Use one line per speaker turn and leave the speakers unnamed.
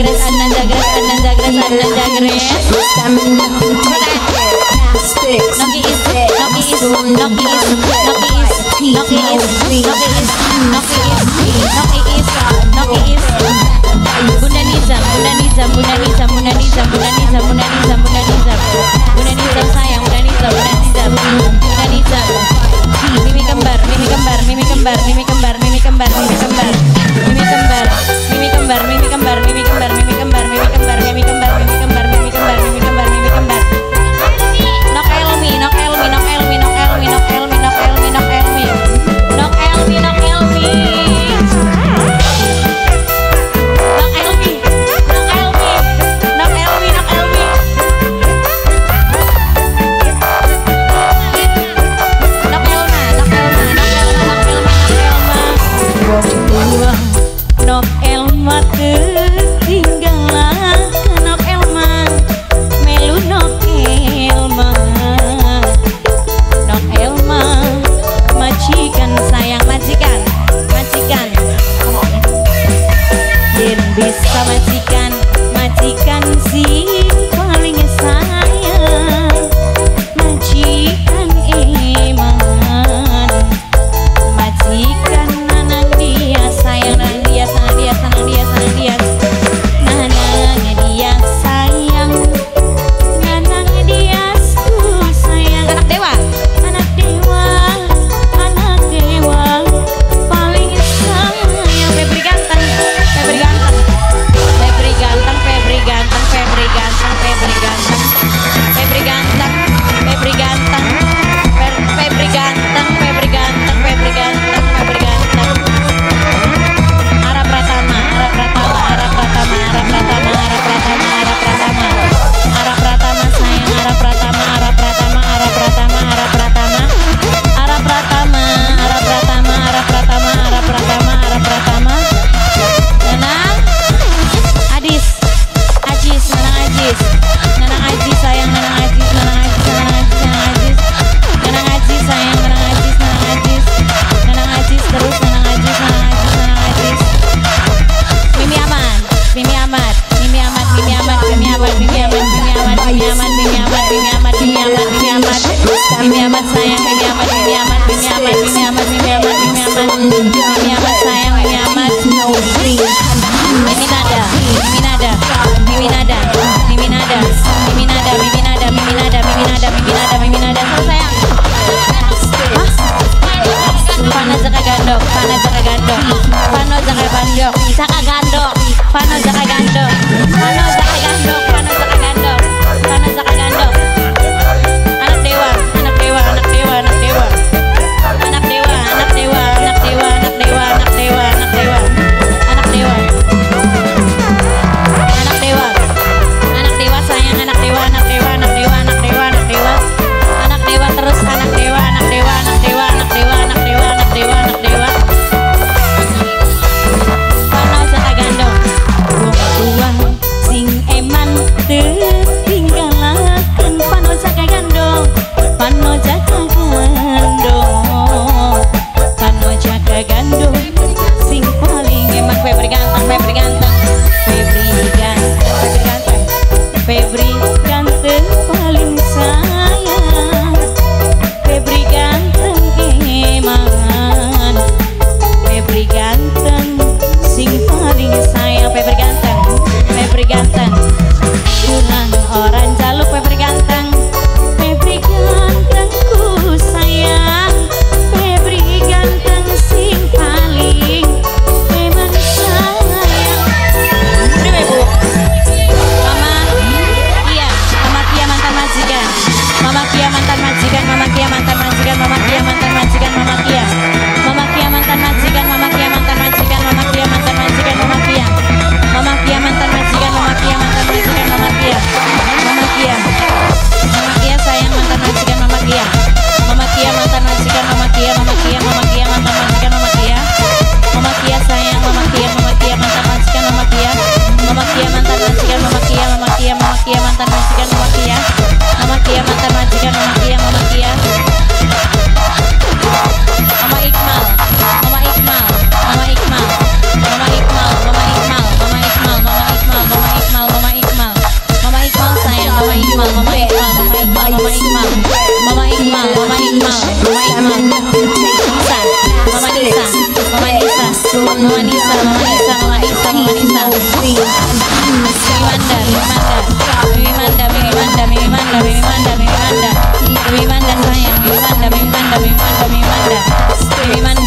jagres, anan jagres, anan jagres, anan jagres. Noki is, noki is, noki is, noki is, noki is, noki is, noki is, noki is, noki is. Bunda Nizam, Bunda Nizam, Bunda Nizam, Bunda Nizam, Bunda Nizam, Bunda Nizam, Bunda Nizam, Bunda Nizam sayang, Bunda Nizam, Bunda Nizam, Bunda Nizam. Mimi kembar, Mimi kembar, Mimi kembar, Mimi kembar, Mimi kembar, Mimi kembar, Mimi kembar, Mimi kembar, Mimi kembar, Mimi kembar, Mimi kembar, Mimi kembar, Mimi kembar, Mimi kembar, Mimi kembar, Mimi kembar, Mimi kembar. Nok Elmi, Nok Elmi, Nok Elmi, Nok Elmi, Nok Elmi, Nok Elmi, Nok Elmi, Nok Elmi, Nok Elmi. Nok Elma ketinggalan, Nok Elma melu Nok Elma, Nok Elma majikan sayang, majikan, majikan, yen bisa majikan, majikan si paling sayang, majikan iman, majikan nanang dia sayang, nanang dia, sanang dia, sanang dia, sanang dia, nanang dia sayang, nanang dia sayang. Anak dewa, anak dewa, anak dewa paling sayang. Febri ganteng, Febri ganteng, Febri ganteng, Febri ganteng, Febri ganteng, Febri ganteng, Febri ganteng, Febri ganteng, Febri ganteng, Febri ganteng, Febri ganteng, Febri ganteng. Ara Pratama, Ara Pratama, Ara Pratama, Ara Pratama, Ara Pratama, Ara Pratama, Ara Pratama sayang, Ara Pratama, Ara Pratama, Ara Pratama, Ara Pratama, Ara Pratama, Ara Pratama, Ara Pratama, Ara Pratama, Ara Pratama. Nanang Adis, Ajis, Nanang Ajis, Nanang Ajis sayang, Nanang Ajis, Nanang Ajis, Nanang Ajis, Nanang Ajis, Nanang Ajis sayang, Nanang Ajis, Nanang Ajis, Nanang Ajis terus, Nanang Ajis, Nanang Ajis, Nanang Ajis. Mimi Aman, Mimi Amat, Mimi Amat, Mimi Amat, Mimi Amat, Mimi Amat, Mimi Amat, Mimi Amat, Mimi Amat, Mimi Amat, Mimi Amat, Mimi Amat, Mimi Amat sayang, Mimi Amat, Mimi Amat, Mimi Amat, Mimi Amat, Mimi Amat, Mimi Amat, Mimi Amat sayang, Mimi Amat. Mimi Nada, Mimi Nada, Mimi Nada, Mimi Nada, Mimi Nada, Mimi Nada, Mimi Nada, Mimi Nada, Mimi Nada, Mimi Nada, sayang. Pano Zaka Gandok, Pano Zaka Gandok, Pano Zaka Gandok, Zaka Gandok, Pano Zaka Gandok, Pano Zaka Gandok, Pano Zaka Gandok, Pano Zaka Gandok. Anak dewa, anak dewa, anak dewa, anak dewa, anak dewa, anak dewa, anak dewa, anak dewa, anak dewa, anak dewa, anak dewa, anak dewa, anak dewa sayang, anak dewa, anak dewa, anak dewa, anak dewa, anak dewa, anak dewa terus, anak dewa, anak dewa, anak dewa, anak dewa, anak dewa, anak dewa, anak dewa. Pano Zaka Gandok, Mama Nisa, Mama Nisa, Mama Nisa, Mama Nisa. Bibi Manda, Bibi Manda, Bibi Manda, Bibi Manda, Bibi Manda, Bibi Manda, Bibi Manda sayang, Bibi Manda, Bibi Manda, Bibi Manda, Bibi Manda, Bibi Manda.